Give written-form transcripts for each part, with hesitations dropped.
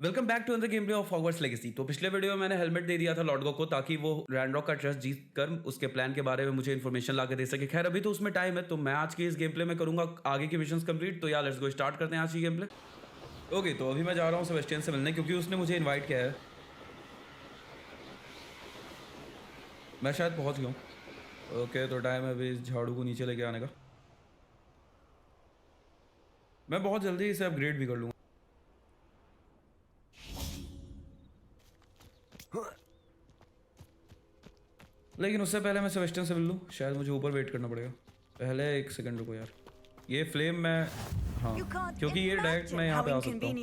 Welcome back to अंदर game play of Hogwarts legacy. तो पिछले वीडियो में मैंने हेलमेट दे दिया था लॉर्डगो को ताकि वो रैंडरॉक का ट्रस्ट जीत कर उसके प्लान के बारे में मुझे इन्फॉर्मेशन ला के दे सके। खैर अभी तो उसमें टाइम है, तो मैं आज की इस गेम प्ले में करूंगा आगे की मिशंस कंप्लीट। तो यार लेट्स गो, स्टार्ट करते हैं आज की गेम प्ले। ओके, तो अभी मैं जा रहा हूँ सेबेस्टियन से मिलने क्योंकि उसने मुझे इन्वाइट किया है। मैं शायद पहुँच गया हूँ। ओके, तो टाइम है अभी इस झाड़ू को नीचे लेके आने का। मैं बहुत जल्दी इसे अपग्रेड भी कर लूँगा। लेकिन उससे पहले मैं सेबेस्टियन से मिल लूँ। शायद मुझे ऊपर वेट करना पड़ेगा। पहले एक सेकंड रुको यार, ये फ्लेम मैं हाँ, क्योंकि ये डायरेक्ट मैं यहाँ पे आ सकता हूँ।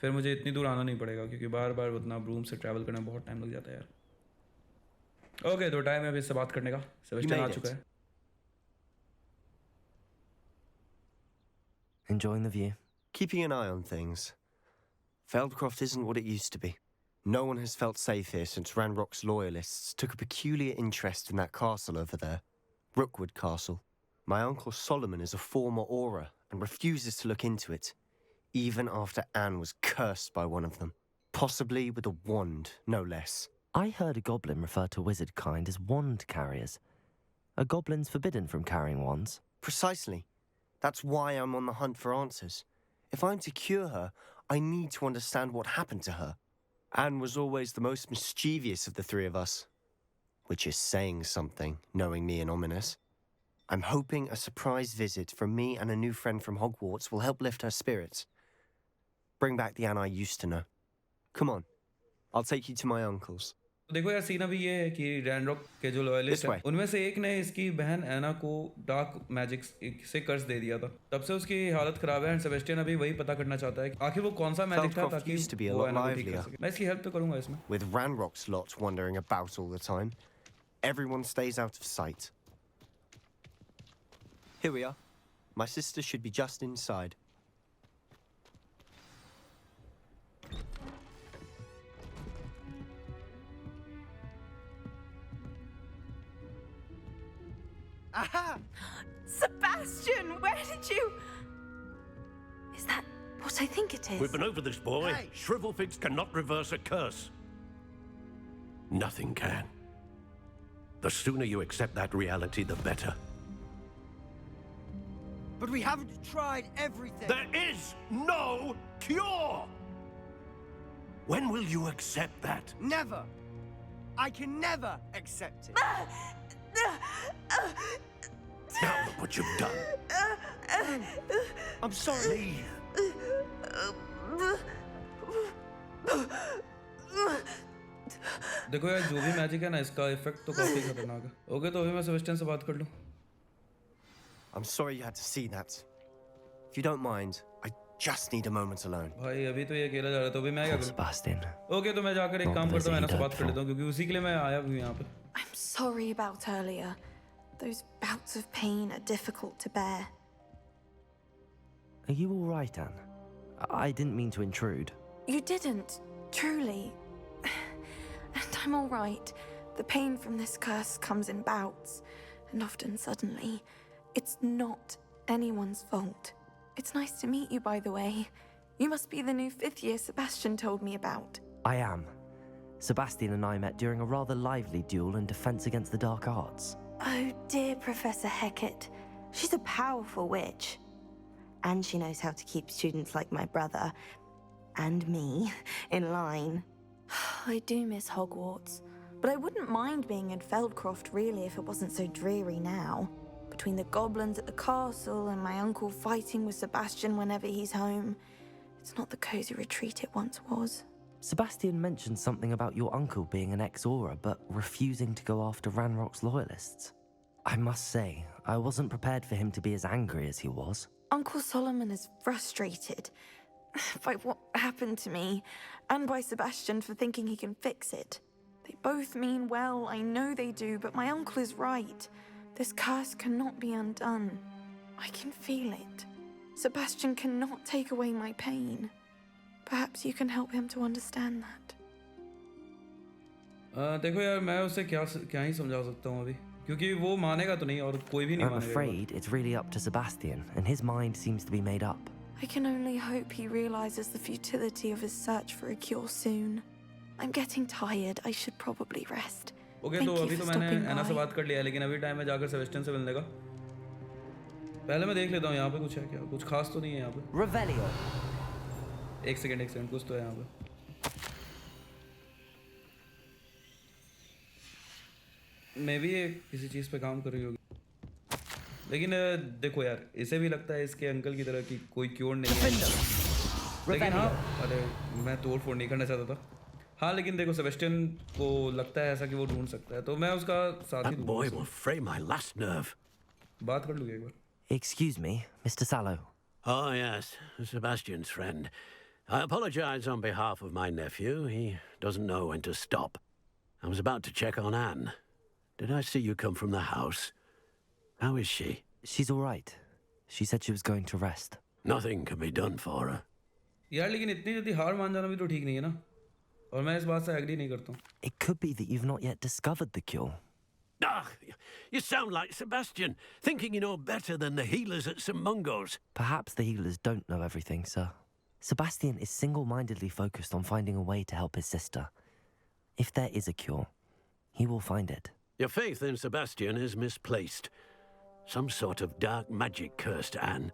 फिर मुझे इतनी दूर आना नहीं पड़ेगा क्योंकि बार बार उतना ब्रूम से ट्रैवल करने में बहुत टाइम लग जाता है यार। ओके, तो टाइम है अभी इससे बात करने का। सेबेस्टियन आ चुका है। Enjoying the view? Keeping an eye on things. Feldcroft isn't what it used to be. No one has felt safe here since Ranrock's loyalists took a peculiar interest in that castle over there. Rookwood Castle. My uncle Solomon is a former Auror and refuses to look into it, even after Anne was cursed by one of them. Possibly with a wand, no less. I heard a goblin refer to wizard kind as wand carriers. Are goblins forbidden from carrying wands? Precisely. That's why I'm on the hunt for answers. If I'm to cure her, I need to understand what happened to her. Anne was always the most mischievous of the three of us. Which is saying something, knowing me and Ominous. I'm hoping a surprise visit from me and a new friend from Hogwarts will help lift her spirits. Bring back the Anne I used to know. Come on, I'll take you to my uncle's. देखो यार, scene अभी ये है कि रैंडरॉक के जो loyalist हैं उनमें से एक ने इसकी बहन एना को डार्क मैजिक से कर्ज दे दिया था। तब से उसकी हालत खराब है एंड सेबेस्टियन अभी वही पता करना चाहता है कि आखिर वो कौन सा मैजिक था ताकि वो एना को ठीक कर सके। मैं इसकी हेल्प तो करूंगा इसमें। With Ranrock's lot wandering about all the time, everyone stays out of sight. Here we are. My sister should be just inside. Aha! Sebastian, where did you... Is that what I think it is? We've been over this, boy. Hey. Shrivelfigs cannot reverse a curse. Nothing can. The sooner you accept that reality, the better. But we haven't tried everything. There is no cure! When will you accept that? Never. I can never accept it. Now look what you've done. I'm sorry. Leave. देखो यार, जो भी magic है ना इसका effect तो काफी खतरनाक है। ओके, तो अभी मैं सेबेस्टियन से बात कर लूं। I'm sorry you had to see that. If you don't mind, I just need a moment alone. भाई अभी तो ये अकेला जा रहा था, अभी मैं क्या करूं? Sebastian. ओके, तो मैं जाकर एक काम करता हूं, एना से बात कर लेता हूं क्योंकि उसी के लिए मैं आया हूं यहाँ पे। I'm sorry about earlier. Those bouts of pain are difficult to bear. Are you all right, Anne? I didn't mean to intrude. You didn't, truly. And I'm all right. The pain from this curse comes in bouts, and often suddenly. It's not anyone's fault. It's nice to meet you, by the way. You must be the new 5th year Sebastian told me about. I am. Sebastian and I met during a rather lively duel in defense against the dark arts. Oh dear, Professor Hecat. She's a powerful witch. And she knows how to keep students like my brother, and me, in line. I do miss Hogwarts, but I wouldn't mind being in Feldcroft really if it wasn't so dreary now. Between the goblins at the castle and my uncle fighting with Sebastian whenever he's home, it's not the cozy retreat it once was. Sebastian mentioned something about your uncle being an ex-Auror, but refusing to go after Ranrock's loyalists. I must say, I wasn't prepared for him to be as angry as he was. Uncle Solomon is frustrated by what happened to me, and by Sebastian for thinking he can fix it. They both mean well, I know they do, but my uncle is right. This curse cannot be undone. I can feel it. Sebastian cannot take away my pain. Perhaps you can help him to understand that. देखो यार, मैं उसे क्या ही समझा सकता हूँ अभी, क्योंकि वो मानेगा तो नहीं और कोई भी नहीं I'm मानेगा। afraid it's really up to Sebastian, and his mind seems to be made up. I can only hope he realizes the futility of his search for a cure soon. I'm getting tired. I should probably rest. Okay Thank तो you अभी for तो मैंने stopping एना से by. बात कर लिया है, लेकिन अभी टाइम है जाकर सेबेस्टियन से मिलने का। पहले मैं देख लेता हूँ यहाँ पे कुछ है क्या, कुछ खास तो नहीं है यहाँ पे। Revelio. एक सेकंड कुछ तो है यहाँ पे। मैं भी ये किसी चीज़ पे काम कर रही होगी, लेकिन देखो यार, इसे भी लगता है इसके अंकल की तरह कि कोई क्योर नहीं है, लेकिन हाँ, अरे मैं तोड़ फोड़ नहीं करना चाहता था। हाँ लेकिन देखो सेबेस्टियन को लगता है ऐसा कि वो ढूंढ सकता है, तो मैं उसका साथ ही That boy will fray my last nerve. बात कर लूँगा एक बार। Excuse me, Mr. Sallow. Oh, yes, Sebastian's friend. I apologize on behalf of my nephew. He doesn't know when to stop. I was about to check on Anne. Did I see you come from the house? How is she? She's all right. She said she was going to rest. Nothing can be done for her. यार लेकिन इतनी जल्दी हार मान जाना भी तो ठीक नहीं है ना, और मैं इस बात से एग्री नहीं करता हूँ। It could be that you've not yet discovered the cure. Ah, you sound like Sebastian, thinking you know better than the healers at St. Mungo's. Perhaps the healers don't know everything, sir. Sebastian is single-mindedly focused on finding a way to help his sister. If there is a cure, he will find it. Your faith in Sebastian is misplaced. Some sort of dark magic cursed Anne,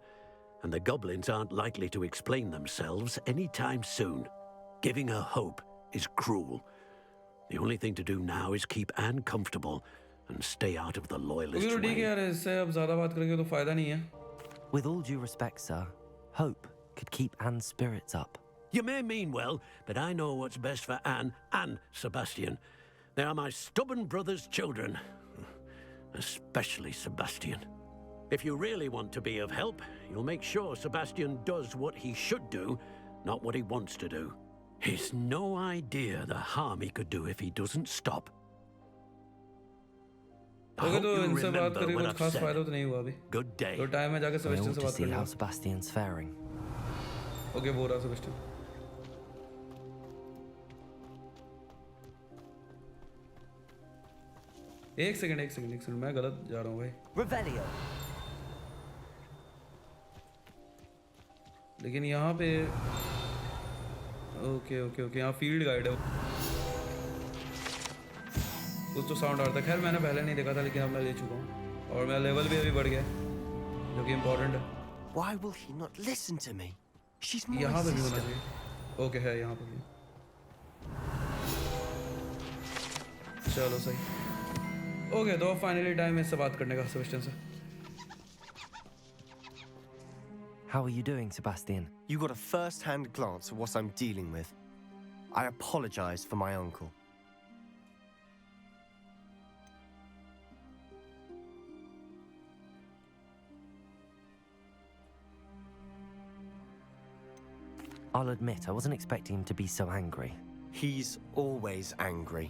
and the goblins aren't likely to explain themselves anytime soon. Giving her hope is cruel. The only thing to do now is keep Anne comfortable and stay out of the loyalist तो ठीक है way. यार, इससे अब ज़्यादा बात करेंगे तो फ़ायदा नहीं है। With all due respect, sir, hope could keep Anne's spirits up. You may mean well, but I know what's best for Anne and Sebastian. They are my stubborn brother's children. Especially Sebastian. If you really want to be of help, you'll make sure Sebastian does what he should do, not what he wants to do. He's no idea the harm he could do if he doesn't stop. I okay hope तो you इनसे बात remember करके what कुछ I've खास फ़ायदा said. तो नहीं हुआ अभी। Good day. तो टाइम है जाकर I सेबेस्टियन ought से to बात see करना। how Sebastian's faring. ओके वो रहा सेबेस्टियन। एक सेकंड मैं गलत जा रहा हूँ भाई। Revelio. लेकिन यहाँ पे ओके यहाँ फील्ड गाइड है, कुछ तो साउंड आ रहा था। खैर मैंने पहले नहीं देखा था, लेकिन अब मैं ले चुका हूँ और मेरा लेवल भी अभी बढ़ गया है, जो कि इम्पोर्टेंट है। Why will he not listen to me? She's my यहाँ पे भी होना sister. चाहिए। ओके है यहाँ पे भी। चलो सही। ओके तो फाइनली टाइम है इससे बात करने का, सेबेस्टियन से। How are you doing, Sebastian? You got a first-hand glance at what I'm dealing with. I apologize for my uncle. I'll admit, I wasn't expecting him to be so angry. He's always angry.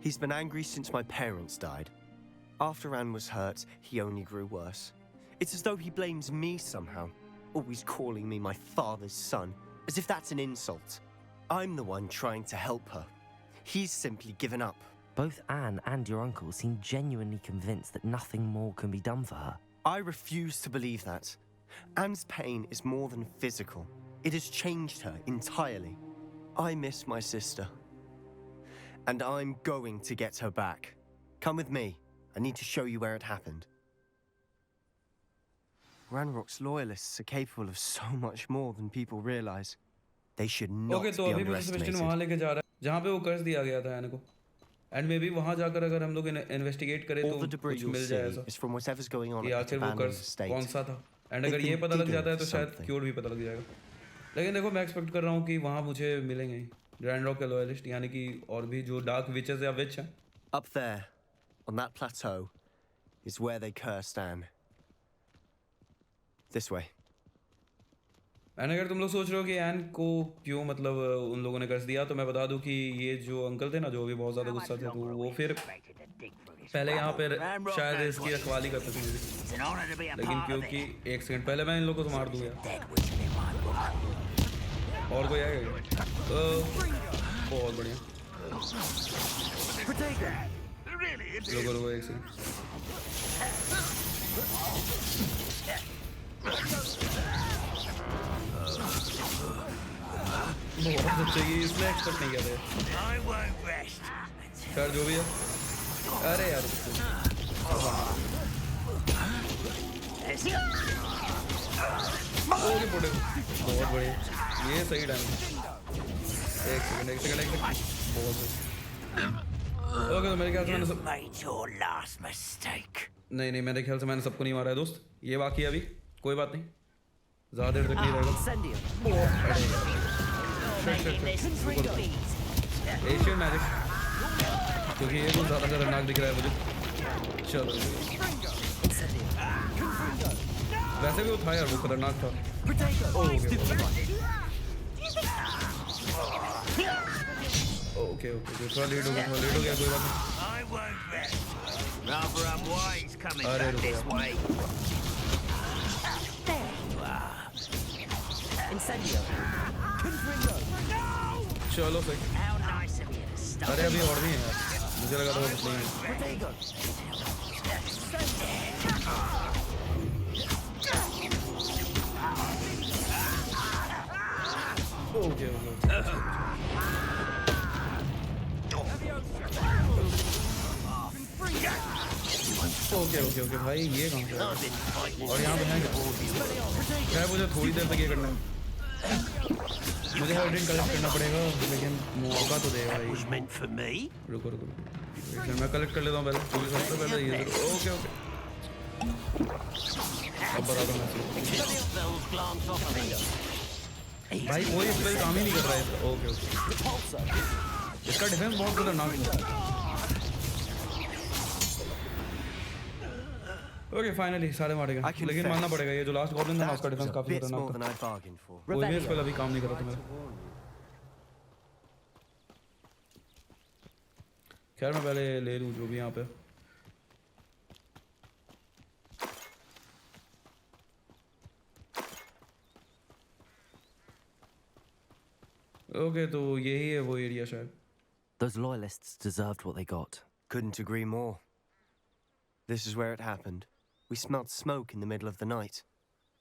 He's been angry since my parents died. After Anne was hurt, he only grew worse. It's as though he blames me somehow, always calling me my father's son, as if that's an insult. I'm the one trying to help her. He's simply given up. Both Anne and your uncle seem genuinely convinced that nothing more can be done for her. I refuse to believe that. Anne's pain is more than physical. It has changed her entirely. I miss my sister. And I'm going to get her back. Come with me. I need to show you where it happened. Ranrock's loyalists are capable of so much more than people realize. They should not okay तो be अभी मुझे Sebastian वहाँ underestimated. लेके जा रहा है जहाँ पे वो कर्ज दिया गया था एन को, एंड मे बी वहाँ जाकर अगर हम लोग इन्वेस्टिगेट करें All तो the debris कुछ you'll मिल see जाए ऐसा is from whatever's going on कि at that आखिर वो abandoned कर्ज estate. कौन सा था, एंड They've अगर ये been पता लग digging जाता है तो for शायद something. क्योर भी पता लग जाएगा। लेकिन देखो मैं एक्सपेक्ट कर रहा हूँ कि वहाँ मुझे मिलेंगे ग्रैंड रॉक के लॉयलिस्ट, यानी कि और भी जो डार्क विचेस या विच हैं। Up there, on that plateau, is where they cursed Anne. This way. And अगर तुम लोग सोच रहे हो कि एन को क्यों मतलब उन लोगों ने कर्ज दिया, तो मैं बता दूं कि ये जो अंकल थे ना, जो अभी बहुत ज़्यादा गुस्सा थे, तो वो फिर पहले यहाँ पर शायद इसकी रखवाली करते थे मेरी, लेकिन क्योंकि एक सेकंड पहले मैं इन लोगों को तो मार दूँ यार। और कोई आएगा बहुत बढ़िया। रुको एक सेकंड। बहुत अच्छे की इसने एक्सपेक्ट नहीं किया था खैर जो भी है अरे यार ओके बड़े बहुत बड़े ये सही टाइम एक सेकंड बहुत ओके तो मेरे ख्याल से मैंने सब नहीं मेरे ख्याल से मैंने सबको नहीं मारा है दोस्त ये बाकी है अभी कोई बात नहीं ज़्यादा देर तक नहीं रहेगा एशियन मैजिक क्योंकि ये तो ज़्यादा खतरनाक दिख रहा है मुझे चलो वैसे भी वो था यार वो खतरनाक था ओके थोड़ा लेट हो गया कोई बात नहीं अरे चलो सही अरे अभी और भी है यार मुझे लगा था वो कुछ नहीं है ओके भाई ये कहाँ से और यहाँ पे है क्या मुझे थोड़ी देर तक ये करना है मुझे हर दिन कलेक्ट करना पड़ेगा लेकिन मौका तो देगा भाई रुको मैं कलेक्ट कर लेता हूँ पहले सबसे पहले ये ओके अब बता दो भाई कोई स्पेल काम ही नहीं कर रहा है ओके इसका डिफेंस बहुत खतरनाक है ओके फाइनली सारे मारे गए लेकिन मानना पड़ेगा ये जो लास्ट गॉब्लिन था उसका डिफेंस काफी खतरनाक था वो भी स्पेल अभी काम नहीं कर रहा था मेरा खैर मैं पहले ले लूँ जो भी यहाँ पे ओके तो यही है वो एरिया शायद Those loyalists deserved what they got. Couldn't agree more. This is where it happened. We smelled smoke in the middle of the night.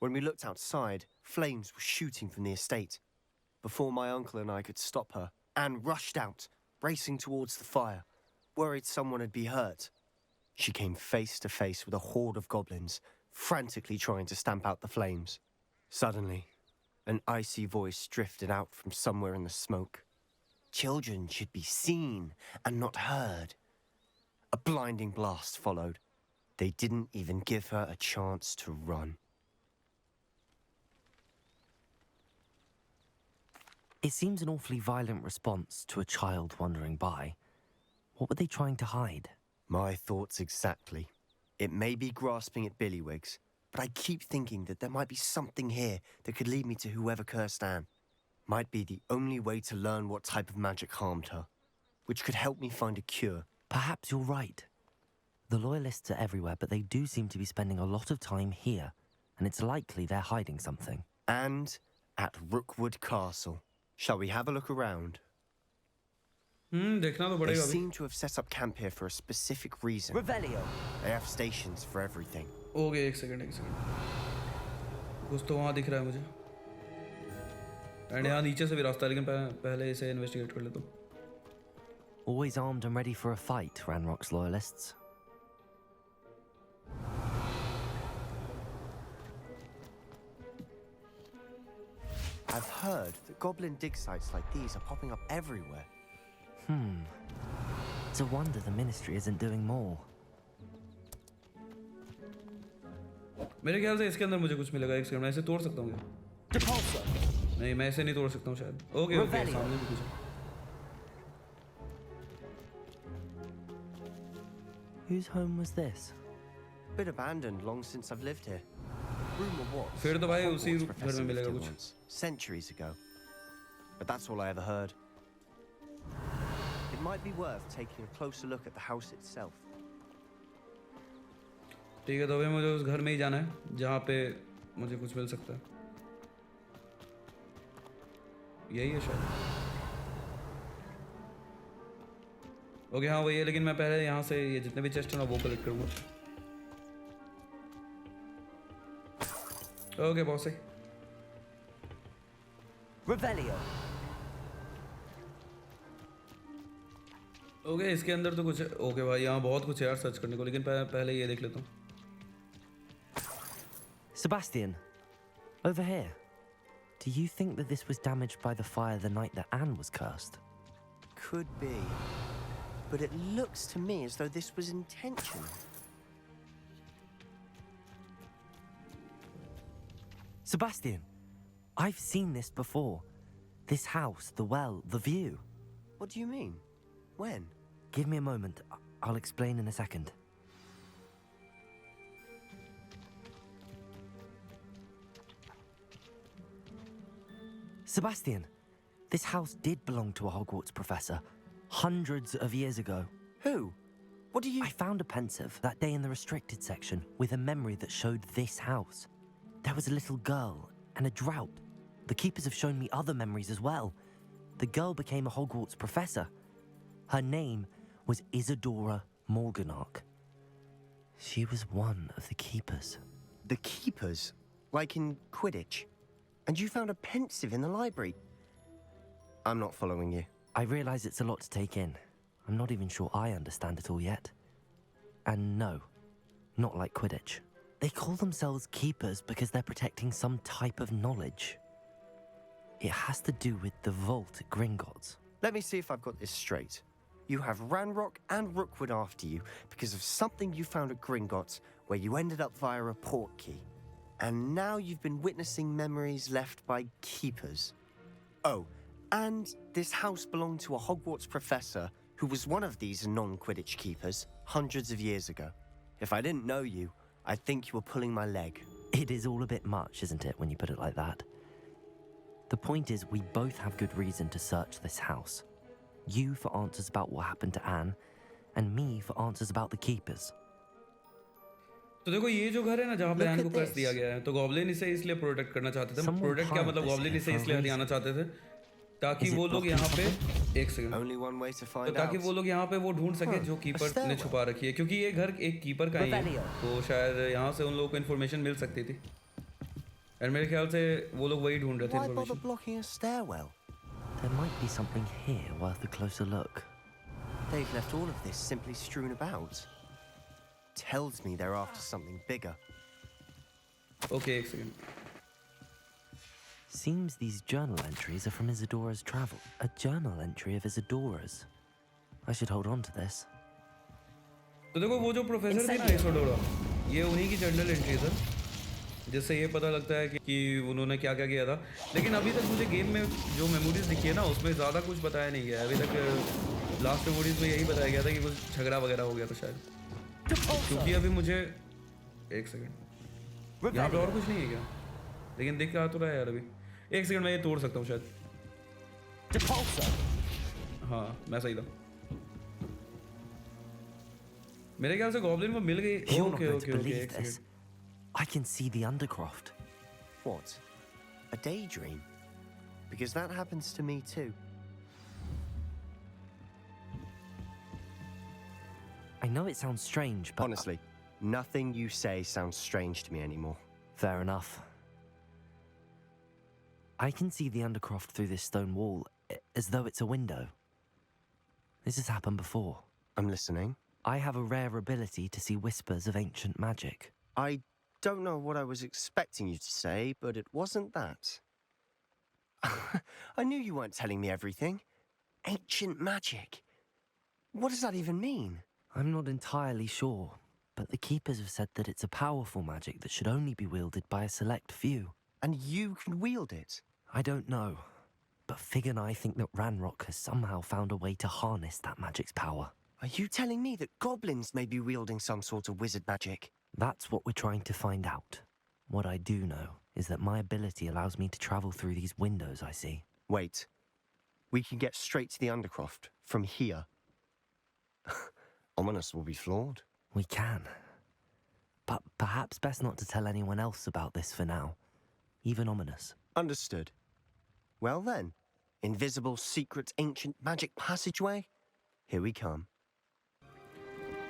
When we looked outside, flames were shooting from the estate. Before my uncle and I could stop her, Anne rushed out, racing towards the fire, worried someone had been hurt. She came face to face with a horde of goblins, frantically trying to stamp out the flames. Suddenly, an icy voice drifted out from somewhere in the smoke. Children should be seen and not heard. A blinding blast followed. They didn't even give her a chance to run. It seems an awfully violent response to a child wandering by. What were they trying to hide? My thoughts exactly. It may be grasping at Billywigs, but I keep thinking that there might be something here that could lead me to whoever cursed Anne. Might be the only way to learn what type of magic harmed her, which could help me find a cure. Perhaps you're right. The loyalists are everywhere, but they do seem to be spending a lot of time here, and it's likely they're hiding something. And at Rookwood Castle. Shall we have a look around? देखना तो They पड़ेगा अभी seem to have set up camp here for a specific reason. Revelio. They have stations for everything. Okay एक second कुछ तो वहाँ दिख रहा है मुझे एंड यहाँ नीचे से भी रास्ता है लेकिन पहले इसे इन्वेस्टिगेट कर लेता हूँ Always armed and ready for a fight, Ranrock's loyalists. I've heard that goblin dig sites like these are popping up everywhere. It's a wonder the ministry isn't doing more. मेरे ख्याल से इसके अंदर मुझे कुछ मिलेगा एक सेकंड मैं इसे तोड़ सकता हूँ क्या नहीं मैं इसे नहीं तोड़ सकता हूँ शायद ओके सामने भी कुछ है Whose home was this? Been abandoned long since I've lived here. Rumor was फिर तो भाई the उसी Hogwarts घर professor में lived मिलेगा here कुछ once, centuries ago. But that's all I ever heard. It might be worth taking a closer look at the house itself. ठीक है तो अभी मुझे उस घर में ही जाना है जहाँ पे मुझे कुछ मिल सकता है यही है शायद ओके हाँ वही है लेकिन मैं पहले यहाँ से ये जितने भी चेस्ट हैं ना वो कलेक्ट करूँगा ओके बहुत सही Revelio. ओके इसके अंदर तो कुछ ओके भाई यहाँ बहुत कुछ है यार सर्च करने को लेकिन पहले ये देख लेता हूँ. Sebastian, over here. Do you think that this was damaged by the fire the night that Anne was cursed? Could be. But it looks to me as though this was intentional. Sebastian, I've seen this before. This house, the well, the view. What do you mean? When? Give me a moment. I'll explain in a second. Sebastian, this house did belong to a Hogwarts professor hundreds of years ago. Who? What do you... I found a pensive that day in the restricted section with a memory that showed this house. There was a little girl and a drought. The keepers have shown me other memories as well. The girl became a Hogwarts professor. Her name was Isadora Morganach. She was one of the keepers. The keepers? Like in Quidditch? And you found a pensive in the library? I'm not following you. I realize it's a lot to take in. I'm not even sure I understand it all yet. And no, not like Quidditch. They call themselves keepers because they're protecting some type of knowledge. It has to do with the vault at Gringotts. Let me see if I've got this straight. You have Ranrock and Rookwood after you because of something you found at Gringotts where you ended up via a port key. And now you've been witnessing memories left by keepers. Oh, and this house belonged to a Hogwarts professor who was one of these non-Quidditch keepers hundreds of years ago. If I didn't know you, I'd think you were pulling my leg. It is all a bit much, isn't it, when you put it like that? The point is, we both have good reason to search this house. You for answers about what happened to Anne, and me for answers about the keepers. तो देखो ये जो घर है ना जहाँ पे N को कर्स दिया गया है तो गॉब्लिन इसे इसलिए प्रोटेक्ट करना चाहते थे. प्रोटेक्ट क्या मतलब गॉब्लिन इसे इसलिए हथियाना चाहते थे ताकि वो लोग यहाँ पे एक सेकंड ताकि वो लोग यहाँ पे वो ढूंढ सके जो कीपर ने छुपा रखी है क्योंकि ये घर एक कीपर का ही है तो शायद यहाँ से उन लोगों को इन्फॉर्मेशन मिल सकती थी और मेरे ख्याल से वो लोग वही ढूंढ रहे थे information. There might be something here worth a closer look. They've left all of this simply strewn about. Tells me they're after something bigger. Okay, एक second. Seems these journal entries are from Isadora's travel. A journal entry of Isadora's. I should hold on to this. तो देखो वो जो professor थे ना इसाडोरा ये उन्हीं की जर्नल एंट्री है जिससे ये पता लगता है कि उन्होंने क्या क्या किया था लेकिन अभी तक मुझे गेम में जो मेमोरीज दिखी है ना उसमें ज़्यादा कुछ बताया नहीं गया है. अभी तक लास्ट मेमोरीज में यही बताया गया था कि कुछ झगड़ा वगैरह हो गया था शायद क्योंकि अभी मुझे एक सेकंड यहाँ पे और कुछ नहीं है क्या लेकिन दिख क्या तो रहा है यार अभी एक सेकंड मैं ये तोड़ सकता हूँ शायद. हाँ मैं सही था मेरे ख्याल से गॉब्लिन को मिल गई. ओके ओके ओके एक second. I can see the Undercroft. What? A daydream? Because that happens to me too. I know it sounds strange, but... Honestly, nothing you say sounds strange to me anymore. Fair enough. I can see the Undercroft through this stone wall, as though it's a window. This has happened before. I'm listening. I have a rare ability to see whispers of ancient magic. I don't know what I was expecting you to say, but it wasn't that. I knew you weren't telling me everything. Ancient magic. What does that even mean? I'm not entirely sure, but the Keepers have said that it's a powerful magic that should only be wielded by a select few. And you can wield it? I don't know, but Fig and I think that Ranrock has somehow found a way to harness that magic's power. Are you telling me that goblins may be wielding some sort of wizard magic? That's what we're trying to find out. What I do know is that my ability allows me to travel through these windows I see. Wait. We can get straight to the Undercroft from here. Ominous will be flawed. We can. But perhaps best not to tell anyone else about this for now. Even Ominous. Understood. Well then, invisible, secret, ancient magic passageway? Here we come.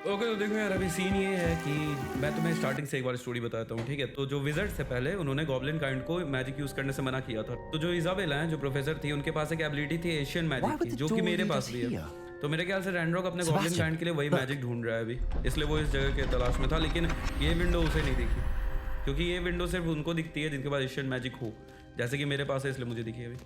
Okay तो देखो यार, अभी scene ये है कि मैं तुम्हें starting से एक बार स्टोरी बताता हूँ, ठीक है। तो जो विजर्ड से पहले उन्होंने गॉब्लिन काइंड को मैजिक यूज करने से मना किया था। तो जो इजाबेला है, जो प्रोफेसर थी, उनके पास एक एबिलिटी थी एशियन मैजिक की, जो कि मेरे पास भी है। तो मेरे ख्याल से रैंड्रॉक अपने गॉब्लिन काइंड के लिए वही मैजिक ढूंढ रहा है अभी, इसलिए वो इस जगह के तलाश में था। लेकिन ये विंडो उसे नहीं दिखी, क्योंकि ये विंडो सिर्फ उनको दिखती है जिनके पास एशियन मैजिक हो, जैसे कि मेरे पास है, इसलिए मुझे दिखी अभी।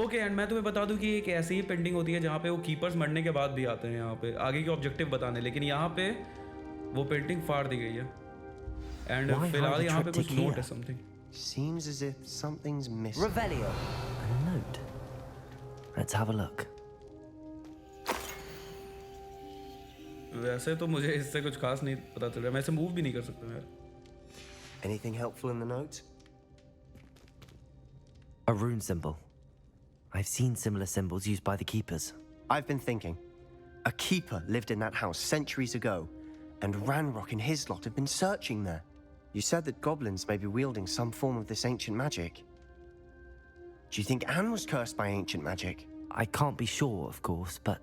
ओके एंड मैं तुम्हें बता दूं कि एक ऐसी ही पेंटिंग होती है जहाँ पे वो कीपर्स मरने के बाद भी आते हैं यहाँ पे आगे के ऑब्जेक्टिव बताने, लेकिन यहाँ पे वो पेंटिंग फाड़ दी गई है। एंड फिलहाल यहाँ पे कुछ नोट है, something Seems as if something's missing. Revelio. A note. Let's have a look. वैसे तो मुझे इससे कुछ खास नहीं पता चल रहा, मैं इसे मूव भी नहीं कर सकता यार। Anything helpful in the note? A rune symbol. I've seen similar symbols used by the keepers. I've been thinking. A keeper lived in that house centuries ago, and Ranrock and his lot have been searching there. You said that goblins may be wielding some form of this ancient magic. Do you think Anne was cursed by ancient magic? I can't be sure, of course, but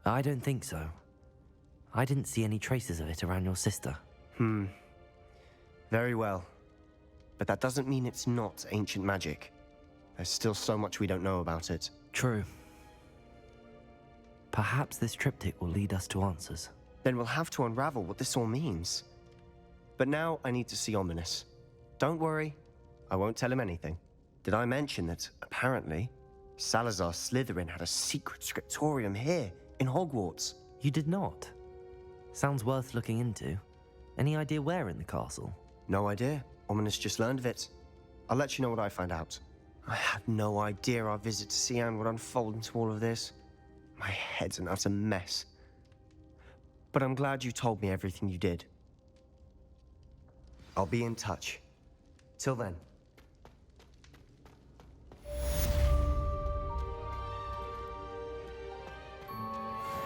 I don't think so. I didn't see any traces of it around your sister. Very well. But that doesn't mean it's not ancient magic. There's still so much we don't know about it. True. Perhaps this triptych will lead us to answers. Then we'll have to unravel what this all means. But now I need to see Ominous. Don't worry, I won't tell him anything. Did I mention that, apparently, Salazar Slytherin had a secret scriptorium here, in Hogwarts? You did not? Sounds worth looking into. Any idea where in the castle? No idea. Ominous just learned of it. I'll let you know what I find out. I had no idea our visit to Sian would unfold into all of this. My head's an utter mess. But I'm glad you told me everything you did. I'll be in touch. Till then.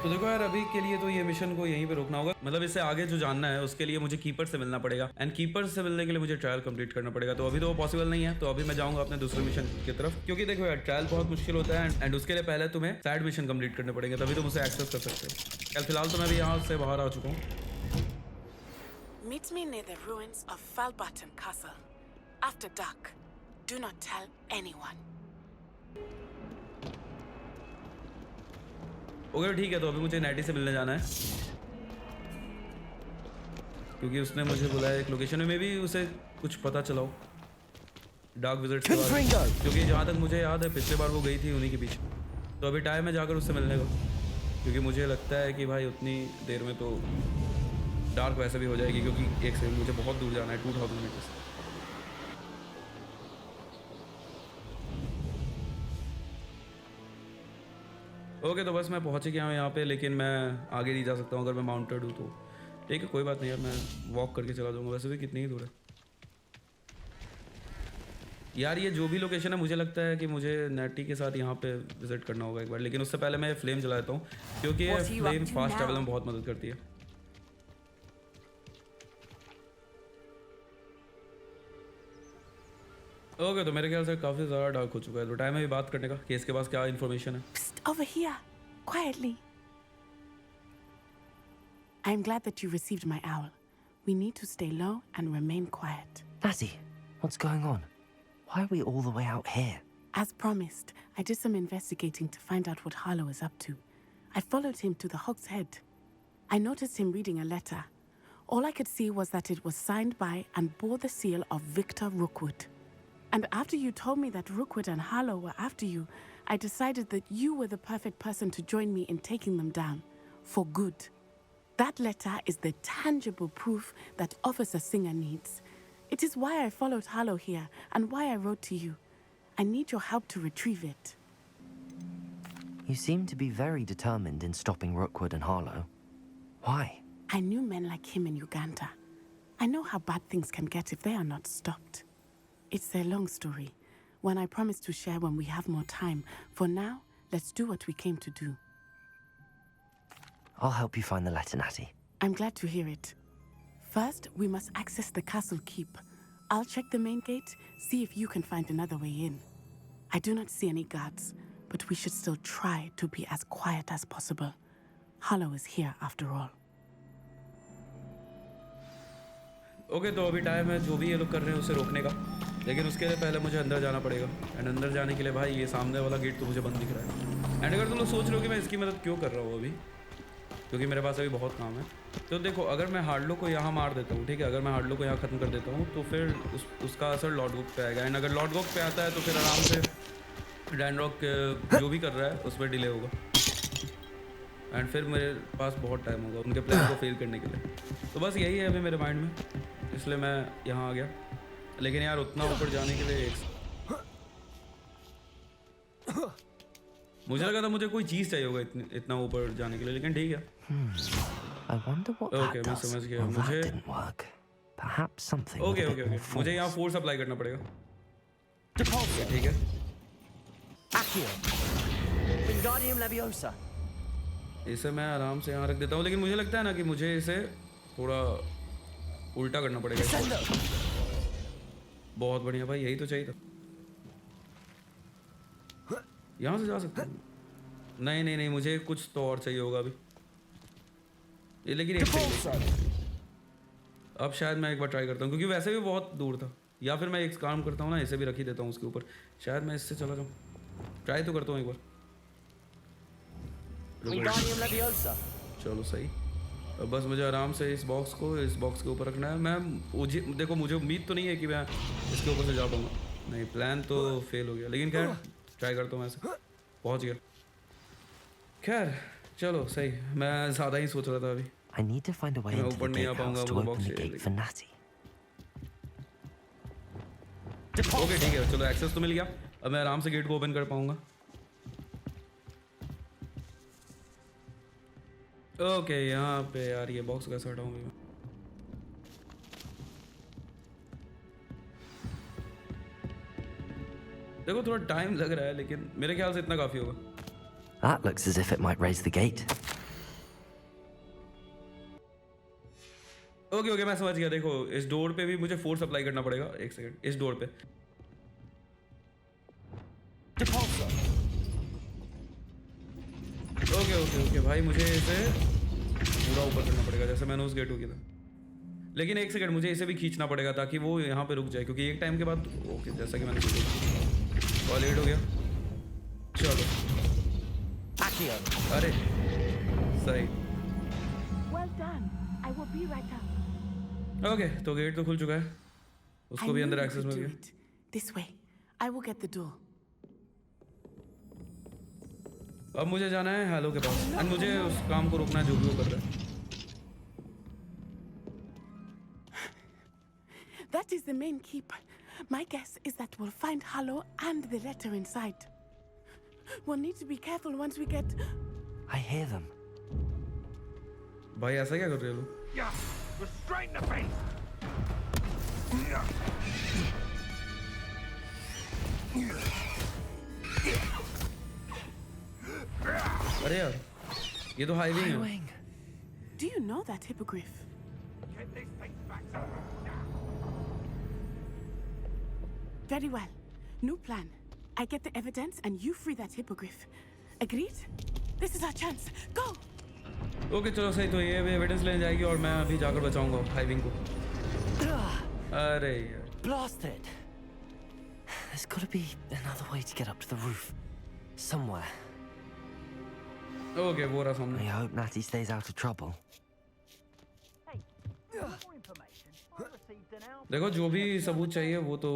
तो देखो यार, अभी के लिए तो ये mission को यहीं पे रोकना होगा। मतलब इससे आगे जो जानना है उसके लिए मुझे कीपर से मिलना पड़ेगा, एंड कीपर से मिलने के लिए मुझे ट्रायल कंप्लीट करना पड़ेगा। तो अभी तो वो पॉसिबल नहीं है, तो अभी मैं जाऊंगा अपने दूसरे मिशन की तरफ, क्योंकि देखो यार ट्रायल बहुत मुश्किल होता है, एंड उसके लिए पहले तुम्हें साइड मिशन कंप्लीट करने पड़ेंगे, तभी तुम उसे एक्सेस कर सकते हो। यार फिलहाल तो मैं अभी यहाँ से बाहर आ चुका हूँ। Meet me near the ruins of Falbutton Castle. After dark. Do not tell anyone. Okay ठीक है, तो अभी मुझे नाइटी से मिलने जाना है, क्योंकि उसने मुझे बुलाया एक लोकेशन में भी उसे कुछ पता चला हो डार्क विज़र्ड्स के बारे में, क्योंकि जहाँ तक मुझे याद है पिछले बार वो गई थी उन्हीं के पीछे। तो अभी टाइम है जाकर उससे मिलने का, क्योंकि मुझे लगता है कि भाई उतनी देर में तो डार्क वैसे भी हो जाएगी, क्योंकि एक सेकंड मुझे बहुत दूर जाना है, 2000 मीटर्स। ओके तो बस मैं पहुंच गया हूँ यहाँ पे, लेकिन मैं आगे नहीं जा सकता हूँ अगर मैं माउंटेड हूँ तो। ठीक है कोई बात नहीं यार, मैं वॉक करके चला जाऊँगा, वैसे भी कितनी ही दूर है यार ये जो भी लोकेशन है। मुझे लगता है कि मुझे नेटी के साथ यहाँ पे विजिट करना होगा एक बार, लेकिन उससे पहले मैं फ्लेम जला देता हूँ, क्योंकि ये फ्लेम फास्ट ट्रैवल में बहुत मदद करती है। ओके तो मेरे ख्याल से काफ़ी ज़्यादा डार्क हो चुका है, तो टाइम है भी बात करने का कि इसके पास क्या इन्फॉर्मेशन है। Psst, over here, quietly. I'm glad that you received my owl. We need to stay low and remain quiet. Natty, what's going on? Why are we all the way out here? As promised, I did some investigating to find out what Harlow is up to. I followed him to the Hog's Head. I noticed him reading a letter. All I could see was that it was signed by and bore the seal of Victor Rookwood. And after you told me that Rookwood and Harlow were after you, I decided that you were the perfect person to join me in taking them down. For good. That letter is the tangible proof that Officer Singer needs. It is why I followed Harlow here and why I wrote to you. I need your help to retrieve it. You seem to be very determined in stopping Rookwood and Harlow. Why? I knew men like him in Uganda. I know how bad things can get if they are not stopped. It's a long story, one I promise to share when we have more time. For now, let's do what we came to do. I'll help you find the letter, Natty. I'm glad to hear it. First, we must access the castle keep. I'll check the main gate, see if you can find another way in. I do not see any guards, but we should still try to be as quiet as possible. Hollow is here after all. Okay तो अभी time है जो भी ये लोग कर रहे हैं उसे रोकने का, लेकिन उसके लिए पहले मुझे अंदर जाना पड़ेगा। एंड अंदर जाने के लिए भाई ये सामने वाला गेट तो मुझे बंद दिख रहा है। एंड अगर तुम लोग सोच रहे हो कि मैं इसकी मदद क्यों कर रहा हूँ अभी, क्योंकि मेरे पास अभी बहुत काम है। तो देखो अगर मैं हार्डलो को यहाँ मार देता हूँ, ठीक है, अगर मैं हार्डलो को यहाँ ख़त्म कर देता हूँ तो फिर उसका असर लॉर्ड गोक पे आएगा। एंड अगर लॉर्ड गोक पे आता है तो फिर आराम से डैनरॉक जो भी कर रहा है उस पर डिले होगा। एंड फिर मेरे पास बहुत टाइम होगा उनके प्लान को फेल करने के लिए। तो बस यही है अभी मेरे माइंड में, इसलिए मैं यहाँ आ गया। लेकिन यार उतना ऊपर जाने के लिए मुझे लगा था मुझे कोई चीज़ चाहिए होगा इतना ऊपर जाने के लिए, लेकिन ठीक है। ओके मैं समझ गया। मुझे ओके मुझे यहाँ फोर्स अप्लाई करना पड़ेगा, ठीक है। इसे मैं आराम से यहाँ रख देता हूँ, लेकिन मुझे लगता है ना कि मुझे इसे थोड़ा उल्टा करना पड़ेगा। बहुत बढ़िया भाई, यही तो चाहिए था। यहाँ से जा सकते हैं? नहीं, मुझे कुछ तो और चाहिए होगा अभी ये, लेकिन अब शायद मैं एक बार ट्राई करता हूँ, क्योंकि वैसे भी बहुत दूर था। या फिर मैं एक काम करता हूँ ना, इसे भी रख ही देता हूँ उसके ऊपर, शायद मैं इससे चला जाऊँ। ट्राई तो करता हूँ एक बार। चलो सही। अब बस मुझे आराम से इस बॉक्स के ऊपर रखना है। देखो मुझे उम्मीद तो नहीं है कि मैं इसके ऊपर से जा पाऊँगा, नहीं प्लान तो फेल हो गया, लेकिन खैर ट्राई करता हूँ। ऐसे पहुँच गया। खैर चलो सही, मैं ज़्यादा ही सोच रहा था अभी। मैं ऊपर नहीं आ पाऊँगा, वो बॉक्स ओके ठीक है, चलो एक्सेस तो मिल गया। अब मैं आराम से गेट को ओपन कर पाऊँगा। ओके यहाँ पे यार ये बॉक्स कैसे हटाऊँ मैं? देखो थोड़ा टाइम लग रहा है, लेकिन मेरे ख्याल से इतना काफी होगा। That looks as if it might raise the gate. Okay मैं समझ गया। देखो इस डोर पे भी मुझे फोर्स अप्लाई करना पड़ेगा। एक सेकंड, इस डोर पे ओके भाई मुझे इसे पूरा ऊपर करना पड़ेगा जैसे मैंने उस गेट को किया था। लेकिन एक सेकंड, मुझे इसे भी खींचना पड़ेगा ताकि वो यहाँ पे रुक जाए, क्योंकि एक टाइम के बाद ओके जैसा कि मैंने सोचा लेट हो गया। चलो अरे सही। ओके तो गेट तो खुल चुका है, उसको भी अंदर एक्सेस मिल गया। This way. I will get the door. अब मुझे जाना है हेलो के पास, एंड मुझे उस काम को रोकना है जो भी वो कर रहा है। That is the main keep. My guess is that we'll find Hollow and the letter inside. We'll need to be careful once we get... I hear them. भाई ऐसा क्या कर रहे हो लोग? Restrain the face. अरे यार ये तो हाईविंग है। Do you know that hippogriff? Get this thing back. Very well. New plan. I get the evidence and you free that hippogriff. Agreed? This is our chance. Go! Okay चलो सही, तो ये evidence लेने जाएगी और मैं अभी जाकर बचाऊंगा हाईविंग को। अरे यार Blast it! There's got to be another way to get up to the roof. Somewhere. Okay वो रहा सामने। I hope Natty stays out of trouble. देखो जो भी सबूत चाहिए वो तो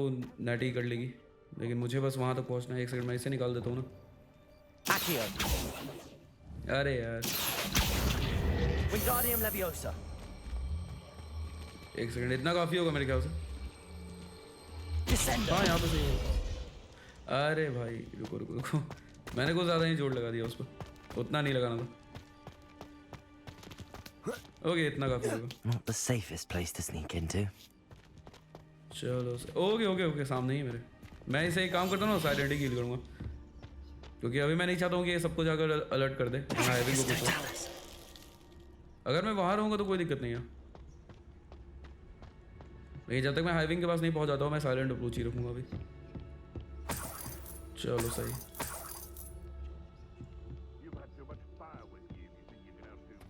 नैटी कर लेगी, लेकिन मुझे बस वहां तक पहुंचना है। एक सेकंड मैं इसे निकाल देता हूँ ना। अरे यार एक सेकंड, इतना काफी होगा मेरे ख्याल से। हाँ यहाँ पे सही है। अरे भाई रुको मैंने कुछ ज्यादा ही जोर लगा दिया उस पर, उतना नहीं लगाना था। ओके इतना काफी होगा। Not the safest place to sneak into. चलो ओके सामने ही मेरे। मैं इसे एक काम करता हूँ ना, साइलेंट ही किल करूँगा, क्योंकि अभी मैं नहीं चाहता हूँ कि ये सबको जाकर अलर्ट कर दे। हाईविंग को कुछ अगर मैं वहाँ रहूँगा तो कोई दिक्कत नहीं है, लेकिन जब तक मैं हाईविंग के पास नहीं पहुँच जाता हूँ मैं साइलेंट अप्रोच ही रखूँगा अभी। चलो सही।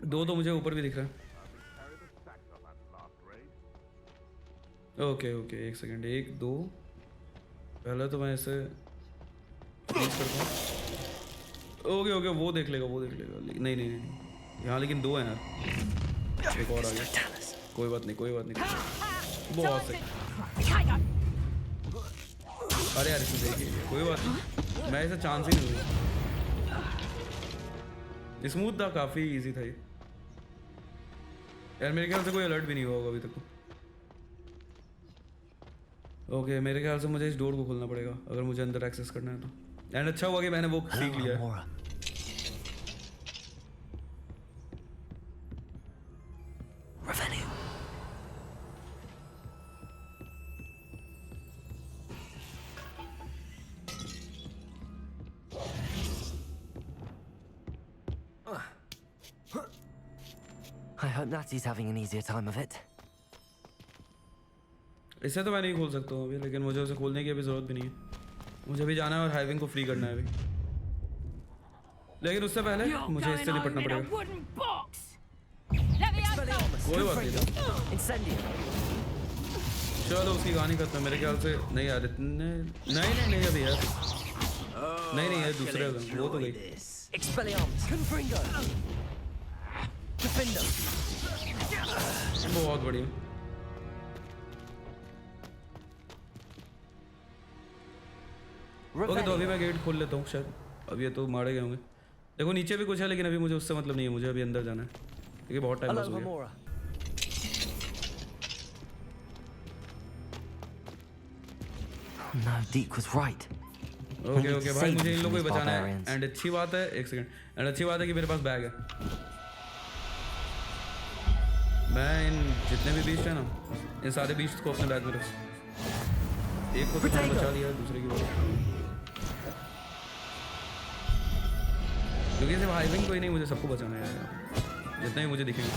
दो तो मुझे ऊपर भी दिख रहा है। ओके ओके, एक सेकंड, 1 2। पहले तो मैं इसे फ्रीज करता हूँ। ओके ओके, वो देख लेगा, वो देख लेगा। नहीं नहीं नहीं, यहाँ लेकिन 2 हैं यार। एक और आ गया, कोई बात नहीं, कोई बात नहीं। बहुत सही। अरे यार इसे देखिए, कोई बात नहीं, मैं इसे चांस ही नहीं दूँगा। स्मूथ था, काफ़ी इजी था ये यार। मेरे ख्याल से कोई अलर्ट भी नहीं हुआ होगा अभी तक तो। ओके, मेरे ख्याल से मुझे इस डोर को खोलना पड़ेगा अगर मुझे अंदर एक्सेस करना है तो। एंड अच्छा हुआ कि मैंने वो सीख लिया है। I hope Natty's having an easier time of it. इसे तो मैं नहीं खोल सकता हूँ अभी, लेकिन मुझे उसे खोलने की अभी ज़रूरत भी नहीं है। मुझे भी जाना है और हाइविंग को फ्री करना है अभी, लेकिन उससे पहले मुझे इससे निपटना पड़ेगा। कोई बात नहीं था। चलो उसकी कहानी खत्म। मेरे ख्याल से नहीं यार, इतने नहीं नहीं नहीं अभी यार, नहीं नहीं यार, दूसरे वो तो गई। बहुत बढ़िया। ओके, तो अभी मैं गेट खोल लेता हूँ शायद। अब ये तो मारे गए होंगे। देखो नीचे भी कुछ है, लेकिन अभी मुझे उससे मतलब नहीं है, मुझे अभी अंदर जाना है क्योंकि बहुत टाइम लॉस हो गया। No, Deke was right. Okay okay भाई, मुझे इन लोगों को ही बचाना है। एंड अच्छी बात है, एक सेकंड, एंड अच्छी बात है कि मेरे पास बैग है। मैं इन जितने भी बीस्ट है ना, इन सारे बीस्ट को अपने बैग में रख, एक को तो मैंने बचा लिया, दूसरे की बात, क्योंकि सिर्फ हाइविंग कोई नहीं, मुझे सबको बचाना है जितने भी मुझे दिखेंगे।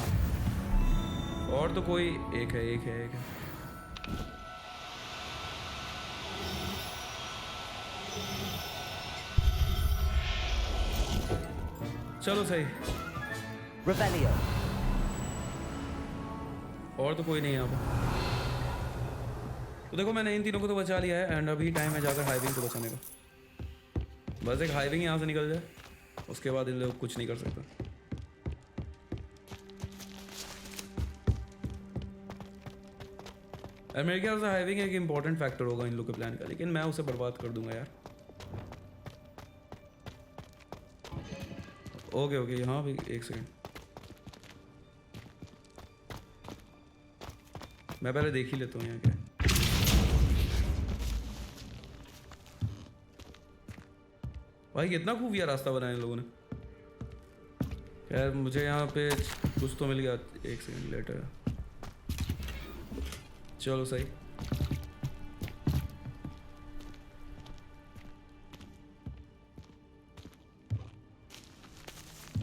और तो कोई एक है, एक है, एक है। चलो सही। Rebellion. और तो कोई नहीं है यहाँ पर। तो देखो मैंने इन तीनों को तो बचा लिया है, एंड अभी टाइम है जाकर हाइविंग को बचाने का। बस एक हाइविंग यहाँ से निकल जाए, उसके बाद इन लोग कुछ नहीं कर सकते। और मेरे ख्याल से हाइविंग एक इंपॉर्टेंट फैक्टर होगा इन लोग के प्लान का, लेकिन मैं उसे बर्बाद कर दूंगा यार। ओके ओके, यहाँ भी एक सेकंड, मैं पहले देख ही लेता हूँ यहाँ क्या। भाई कितना खुफिया रास्ता बनाया इन लोगों ने। यार मुझे यहाँ पे कुछ तो मिल गया। एक सेकंड लेटर, चलो सही।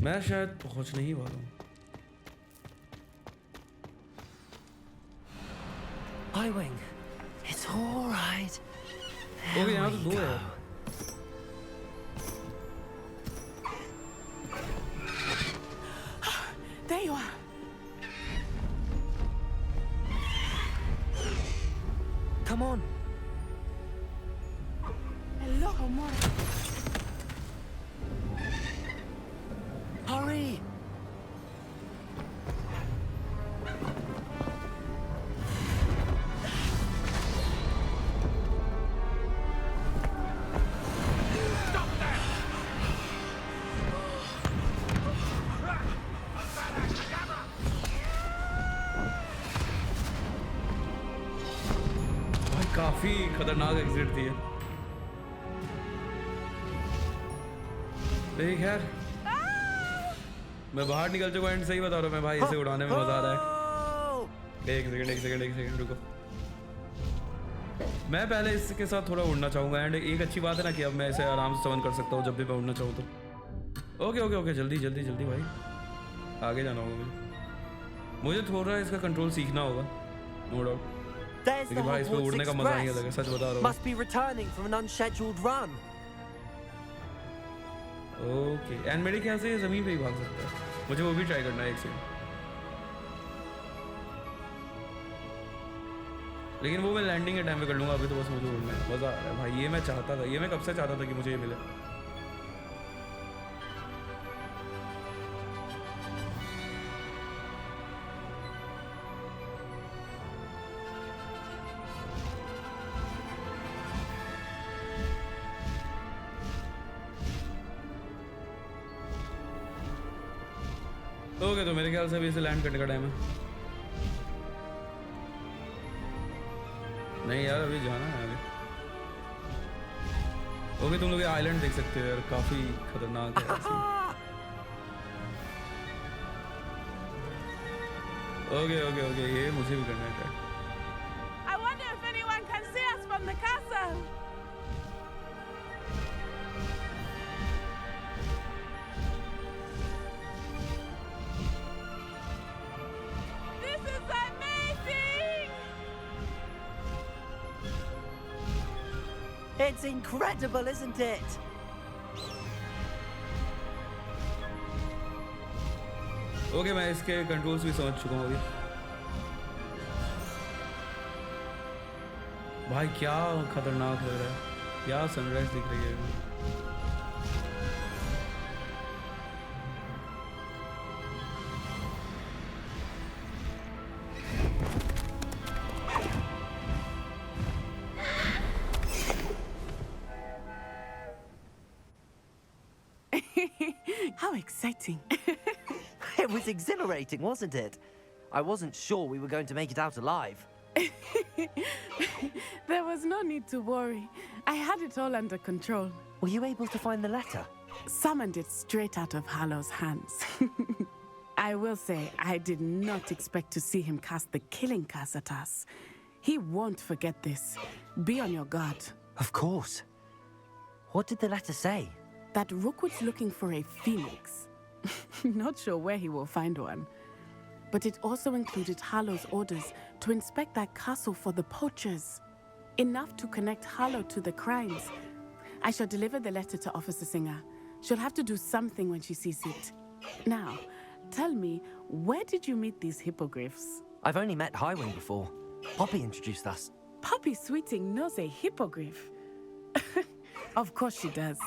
मैं शायद पहुंचने ही वाला हूँ। Highwing, it's all right. Okay, यहाँ तो 2 है। There you are. Come on. Hello, Homura. Hurry. काफी खतरनाक एग्जिट थी। लेकिन खैर मैं बाहर निकल चुका, एंड सही बता रहा हूँ मैं भाई, इसे उड़ाने में मजा आ रहा है। एक सेकंड। मैं पहले इसके साथ थोड़ा उड़ना चाहूंगा, एंड एक अच्छी बात है ना कि अब मैं इसे आराम से समन कर सकता हूँ जब भी मैं उड़ना चाहूँ तो। ओके जल्दी भाई, आगे जाना होगा मुझे थोड़ा इसका कंट्रोल सीखना होगा, नो डाउट। There's the लेकिन भाई इसमें Hogwarts उड़ने का मजा ही अलग है, Express. सच बता रहा हूँ। Must be returning from an unscheduled run. Okay, and मेरे ख्याल से ये ज़मीन पे ही भाग सकता है, मुझे वो भी ट्राई करना है एक सेकंड। लेकिन वो मैं लैंडिंग के टाइम पे कर लूँगा, अभी तो बस मुझे उड़ना है। मज़ा आ रहा है भाई, ये मैं चाहता था, ये मैं कब से चाहता था कि मुझे ये मिले। ओके, तो मेरे ख्याल से अभी इसे लैंड करने का टाइम है। नहीं यार, अभी जाना है आगे। ओके, तुम लोग ये आइलैंड देख सकते हो यार, काफी खतरनाक है। ओके ओके ओके, ये मुझे भी करना है। I wonder if anyone can see us from the castle. This is amazing. It's incredible, isn't it? Okay, मैं इसके कंट्रोल्स भी समझ चुका हूँ अभी। भाई क्या खतरनाक लग रहा है, क्या सनराइज दिख रही है। How exciting. It was exhilarating, wasn't it? I wasn't sure we were going to make it out alive. There was no need to worry. I had it all under control. Were you able to find the letter? Summoned it straight out of Hallow's hands. I will say, I did not expect to see him cast the killing curse at us. He won't forget this. Be on your guard. Of course. What did the letter say? That Rookwood's looking for a phoenix. Not sure where he will find one. But it also included Hallow's orders to inspect that castle for the poachers. Enough to connect Hallow to the crimes. I shall deliver the letter to Officer Singer. She'll have to do something when she sees it. Now, tell me, where did you meet these hippogriffs? I've only met Highwing before. Poppy introduced us. Poppy Sweeting knows a hippogriff. Of course she does.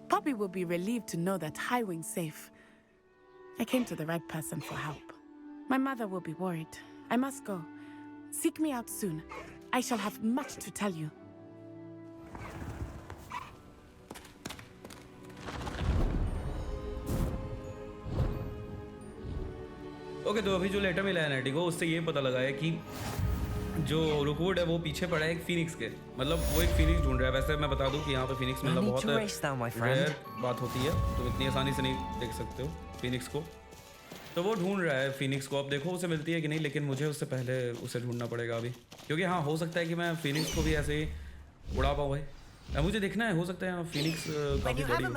Poppy will be relieved to know that Highwing's safe. I came to the right person for help. My mother will be worried. I must go. Seek me out soon. I shall have much to tell you. Okay, तो अभी जो letter मिला है नेटी को, उससे ये पता लगा है कि जो रुकवुड है वो पीछे पड़ा है एक फिनिक्स के। मतलब वो एक फिनिक्स ढूंढ रहा है। वैसे मैं बता दूं कि यहाँ पे फिनिक्स मिलना बहुत रेयर बात होती है, तो इतनी आसानी से नहीं देख सकते हो फिनिक्स को। तो वो ढूंढ रहा है फिनिक्स को। अब देखो उसे मिलती है कि नहीं, लेकिन मुझे उससे पहले उसे ढूंढना पड़ेगा अभी, क्योंकि हाँ हो सकता है कि मैं फिनिक्स को भी ऐसे ही उड़ा पाऊँ भाई। अब मुझे देखना है, हो सकता है फिनिक्स काफी बड़ी हो।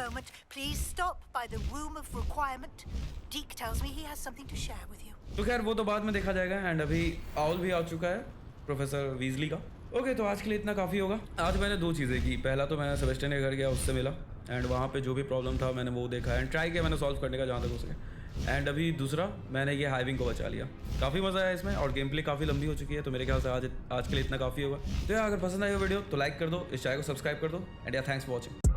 तो खैर वो तो बाद में देखा जाएगा। एंड अभी आउल भी आ चुका है, प्रोफेसर वीजली का। ओके, तो आज के लिए इतना काफ़ी होगा। आज मैंने दो चीज़ें की। पहला तो मैं सेबेस्टियन के घर गया, उससे मिला, एंड वहाँ पे जो भी प्रॉब्लम था मैंने वो देखा एंड ट्राई किया मैंने सॉल्व करने का जहाँ तक हो सके। एंड अभी दूसरा, मैंने ये हाइविंग को बचा लिया। काफ़ी मज़ा आया इसमें, और गेम प्ले काफ़ी लंबी हो चुकी है, तो मेरे ख्याल से आज के लिए इतना काफ़ी होगा। तो यार अगर पसंद आई हो वीडियो तो लाइक कर दो, इस चैनल को सब्सक्राइब कर दो, एंड यार थैंक्स फॉर वॉचिंग।